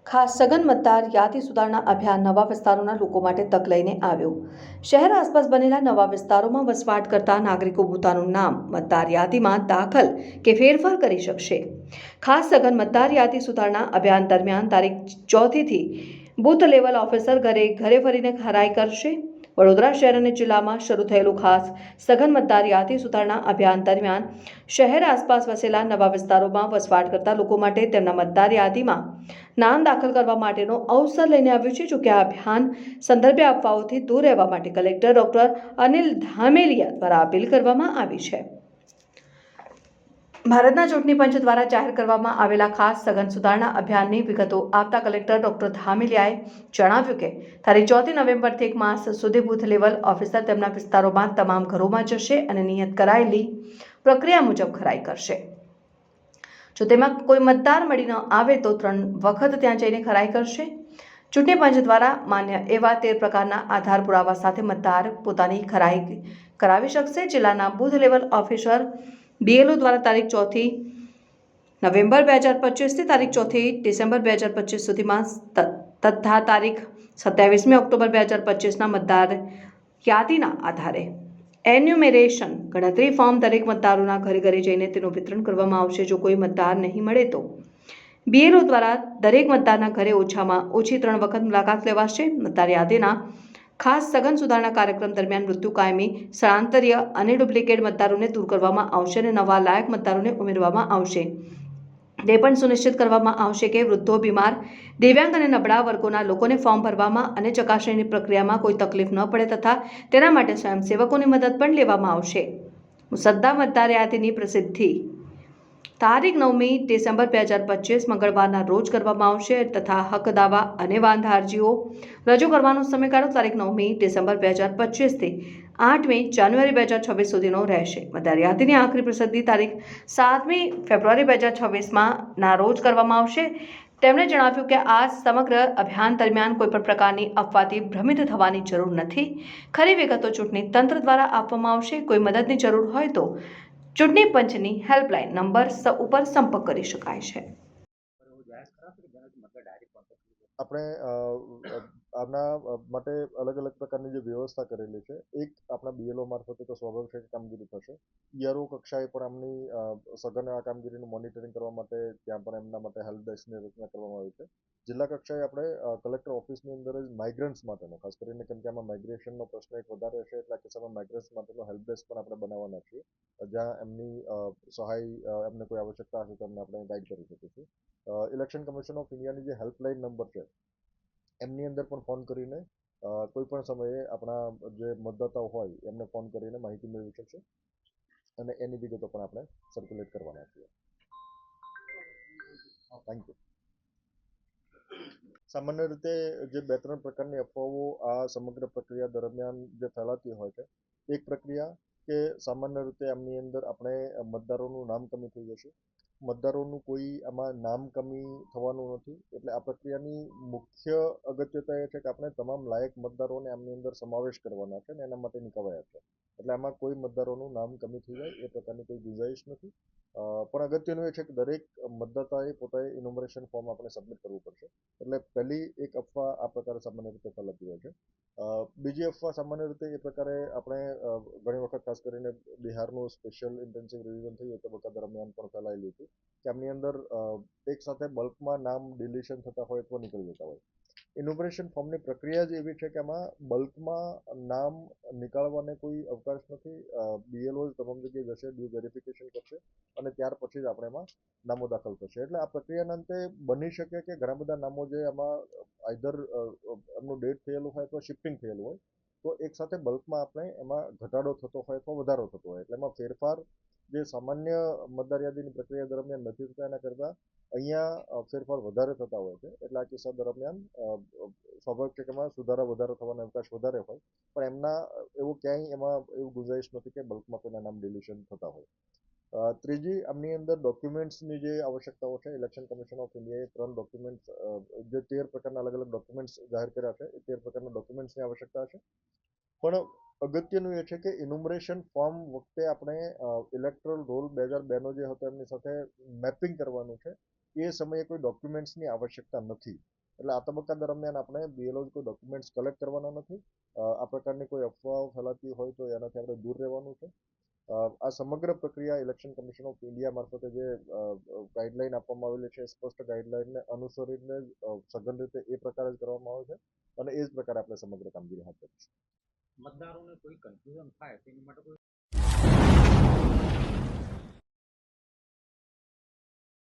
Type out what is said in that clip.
ખાસ સઘન મતદાર યાદી સુધારણા અભિયાન નવા વિસ્તારોના લોકો માટે તક લઈને આવ્યું। શહેર આસપાસ બનેલા નવા વિસ્તારોમાં વસવાટ કરતા નાગરિકો પોતાનું નામ મતદાર યાદીમાં દાખલ કે ફેરફાર કરી શકશે। ખાસ સઘન મતદાર યાદી સુધારણા અભિયાન દરમિયાન તારીખ 4 થી બૂથ લેવલ ઓફિસર ઘરે ઘરે ફરીને ખરાઈ કરશે। વડોદરા શહેર અને જિલ્લામાં શરૂ થયેલું ખાસ સઘન મતદાર યાદી સુધારણા અભિયાન દરમિયાન શહેર આસપાસ વસેલા નવા વિસ્તારોમાં વસવાટ કરતા લોકો માટે તેમના મતદાર યાદીમાં નામ દાખલ કરવા માટેનો અવસર લઈને આવ્યું છે। જોકે આ અભિયાન સંદર્ભે અફવાઓથી દૂર રહેવા માટે કલેક્ટર ડોક્ટર અનિલ ધામેલિયા દ્વારા અપીલ કરવામાં આવી છે। ભારતના ચૂંટણી પંચ દ્વારા જાહેર કરવામાં આવેલા ખાસ સઘન સુધારણા અભિયાનની વિગતો આપતા કલેક્ટર ડોક્ટર ધામેલિયાએ જણાવ્યું કે તારીખ 4 નવેમ્બરથી 1 માસ સુધી બૂથ લેવલ ઓફિસર તેમના વિસ્તારોમાં તમામ ઘરોમાં જશે અને નિયત કરાયેલી પ્રક્રિયા મુજબ ખરાઈ કરશે। જો તેમાં કોઈ મતદાર મળી ન આવે તો 3 વખત ત્યાં જઈને ખરાઈ કરશે। ચૂંટણી પંચ દ્વારા માન્ય એવા 13 પ્રકારના આધાર પુરાવા સાથે મતદાર પોતાની ખરાઈ કરાવી શકશે। જિલ્લાના બૂથ લેવલ ઓફિસર BLO દ્વારા તારીખ 4 નવેમ્બર 2025 થી તારીખ 4 ડિસેમ્બર 2025 સુધીમાં તથા તારીખ 27 ઓક્ટોબર 2025ના મતદાર યાદીના આધારે એન્યુમેરેશન ગણતરી ફોર્મ દરેક મતદારોના ઘરે ઘરે જઈને તેનું વિતરણ કરવામાં આવશે। જો કોઈ મતદાર નહીં મળે તો BLO દ્વારા દરેક મતદારના ઘરે ઓછામાં ઓછી 3 વખત મુલાકાત લેવાશે। મતદાર યાદીના ખાસ સઘન સુધારણા કાર્યક્રમ દરમિયાન મૃત્યુ, કાયમી સ્થળાંતરીય અને ડુપ્લિકેટ મતદારોને દૂર કરવામાં આવશે અને નવા લાયક મતદારોને ઉમેરવામાં આવશે। તે પણ સુનિશ્ચિત કરવામાં આવશે કે વૃદ્ધો, બીમાર, દિવ્યાંગ અને નબળા વર્ગોના લોકોને ફોર્મ ભરવામાં અને ચકાસણીની પ્રક્રિયામાં કોઈ તકલીફ ન પડે તથા તેના માટે સ્વયંસેવકોની મદદ પણ લેવામાં આવશે। મુસદ્દા મતદાર યાદીની પ્રસિદ્ધિ તારીખ 9 ડિસેમ્બર 2025 મંગળવારના રોજ કરવામાં આવશે તથા હક દાવા અને વાંધા અરજીઓ રજૂ કરવાનો સમયગાળો તારીખ 9 ડિસેમ્બર 2025 થી 8 જાન્યુઆરી 2026 સુધીનો રહેશે। મતદાર યાદીની આખરી પ્રસિદ્ધિ તારીખ 7 ફેબ્રુઆરી 2026ના રોજ કરવામાં આવશે। તેમણે જણાવ્યું કે આ સમગ્ર અભિયાન દરમિયાન કોઈપણ પ્રકારની અફવાથી ભ્રમિત થવાની જરૂર નથી। ખરી વિગતો ચૂંટણી તંત્ર દ્વારા આપવામાં આવશે। કોઈ મદદની જરૂર હોય તો ચૂંટણી પંચની હેલ્પલાઇન નંબર ઉપર સંપર્ક કરી શકાય છે। આપણે આના માટે અલગ અલગ પ્રકારની જે વ્યવસ્થા કરેલી છે, એક આપણા BLO મારફતે તો સ્વાભાવિક છે કે કામગીરી થશે। ERO કક્ષાએ પણ એમની સઘન આ કામગીરીનું મોનિટરિંગ કરવા માટે ત્યાં પણ એમના માટે હેલ્પ ડેસ્કની રચના કરવામાં આવી છે। જિલ્લા કક્ષાએ આપણે કલેક્ટર ઓફિસની અંદર જ માઇગ્રન્ટ્સ માટેનો, ખાસ કરીને કેમ કે આમાં માઇગ્રેશનનો પ્રશ્ન એક વધારે છે, એટલે આ કિસ્સામાં માઇગ્રન્ટ્સ માટેનો હેલ્પ ડેસ્ક પણ આપણે બનાવવાના છીએ, જ્યાં એમની સહાય, એમને કોઈ આવશ્યકતા હશે તો એમને આપણે ગાઈડ કરી શકીશું। ઇલેક્શન કમિશન ઓફ ઇન્ડિયાની જે હેલ્પલાઇન નંબર છે, એમની અંદર પણ ફોન કરીને કોઈ પણ સમયે આપણા જે મતદાતાઓ હોય એમને ફોન કરીને માહિતી મેળવી શકશે અને એની વિગતો પણ આપણે સર્ક્યુલેટ કરવાના છીએ। Thank you. સામાન્ય રીતે જે 2-3 પ્રકારની અફવાઓ આ સમગ્ર પ્રક્રિયા દરમિયાન જે ફેલાતી હોય છે, એક પ્રક્રિયા કે સામાન્ય રીતે આમની અંદર આપણે મતદારોનું નામ કમી થઈ જશે। મતદારોનું કોઈ આમાં નામ કમી થવાનું નથી, એટલે આ પ્રક્રિયાની મુખ્ય અગત્યતા એ છે કે આપણે તમામ લાયક મતદારોને આમની અંદર સમાવેશ કરવાના છે અને એના માટેની કવાયત છે, એટલે આમાં કોઈ મતદારોનું નામ કમી થઈ જાય એ પ્રકારની કોઈ ગુંજાઈશ નથી। પણ અગત્યનું એ છે કે દરેક મતદાતાએ પોતાએ ઇન્યુમરેશન ફોર્મ આપણે સબમિટ કરવું પડશે, એટલે પહેલી એક અફવા આ પ્રકારે સામાન્ય રીતે ફેલાતી હોય છે। બીજી અફવા સામાન્ય રીતે એ પ્રકારે આપણે ઘણી વખત ખાસ કરીને બિહારનું સ્પેશિયલ ઇન્ટેન્સિવ રિવિઝન થયું તે વખત દરમિયાન પણ ફેલાયેલી હતી કે આમની અંદર એક સાથે બલ્કમાં નામ ડિલીશન થતા હોય અથવા નીકળી જતા હોય। ઇન્યુમરેશન ફોર્મની પ્રક્રિયા જ એવી છે કે આમાં બલ્કમાં નામ નીકાળવાને કોઈ અવકાશ નથી। BLO તમામ જગ્યાએ જશે, ડ્યુ વેરિફિકેશન કરશે અને ત્યાર પછી જ આપણે એમાં નામો દાખલ થશે। એટલે આ પ્રક્રિયાના અંતે બની શકે કે ઘણા બધા નામો જે આમાં આઈધર એમનું ડેટ થયેલું હોય અથવા શિફ્ટિંગ થયેલું હોય, તો એક સાથે બલ્કમાં આપણે એમાં ઘટાડો થતો હોય અથવા વધારો થતો હોય, એટલે એમાં ફેરફાર જે સામાન્ય મતદાર યાદીની પ્રક્રિયા દરમિયાન નથી થતા એના કરતાં અહીંયા ફેરફાર વધારે થતા હોય છે। એટલે આ કિસ્સા દરમિયાન સ્વાભાવિક છે કે એમાં સુધારા વધારો થવાનો અવકાશ વધારે હોય, પણ એમના એવું ક્યાંય એમાં એવું ગુંજાઈશ નથી કે બલ્કમાં કોઈના નામ ડિલીશન થતા હોય। ત્રીજી, આમની અંદર ડોક્યુમેન્ટ્સની જે આવશ્યકતાઓ છે, ઇલેક્શન કમિશન ઓફ ઇન્ડિયાએ 3 ડોક્યુમેન્ટ્સ, જે 13 પ્રકારના અલગ અલગ ડોક્યુમેન્ટ્સ જાહેર કર્યા છે, એ 13 પ્રકારના ડોક્યુમેન્ટ્સની આવશ્યકતા છે। પણ અગત્યનું એ છે કે ઇન્યુમરેશન ફોર્મ વખતે આપણે ઇલેક્ટરલ રોલ 2002નો જે હતો એમની સાથે મેપિંગ કરવાનું છે. એ સમયે કોઈ ડોક્યુમેન્ટ્સની આવશ્યકતા નથી. એટલે આ તબક્કા દરમિયાન આપણે BLOs કોઈ ડોક્યુમેન્ટ્સ કલેક્ટ કરવાના નથી. આ પ્રકારની કોઈ અફવાઓ ફેલાતી હોય તો એનાથી આપણે દૂર રહેવાનું છે. આ સમગ્ર પ્રક્રિયા ઇલેક્શન કમિશન ઓફ ઇન્ડિયા મારફતે જે ગાઈડલાઈન આપવામાં આવેલી છે, સ્પષ્ટ ગાઈડલાઈનને અનુસરીને સઘન રીતે એ પ્રકારે જ કરવામાં આવે છે અને એ જ પ્રકારે આપણે સમગ્ર કામગીરી હાથ ધરીશું. મતદારોને કોઈ કન્ફ્યુઝન થાય તેની માટે કોઈ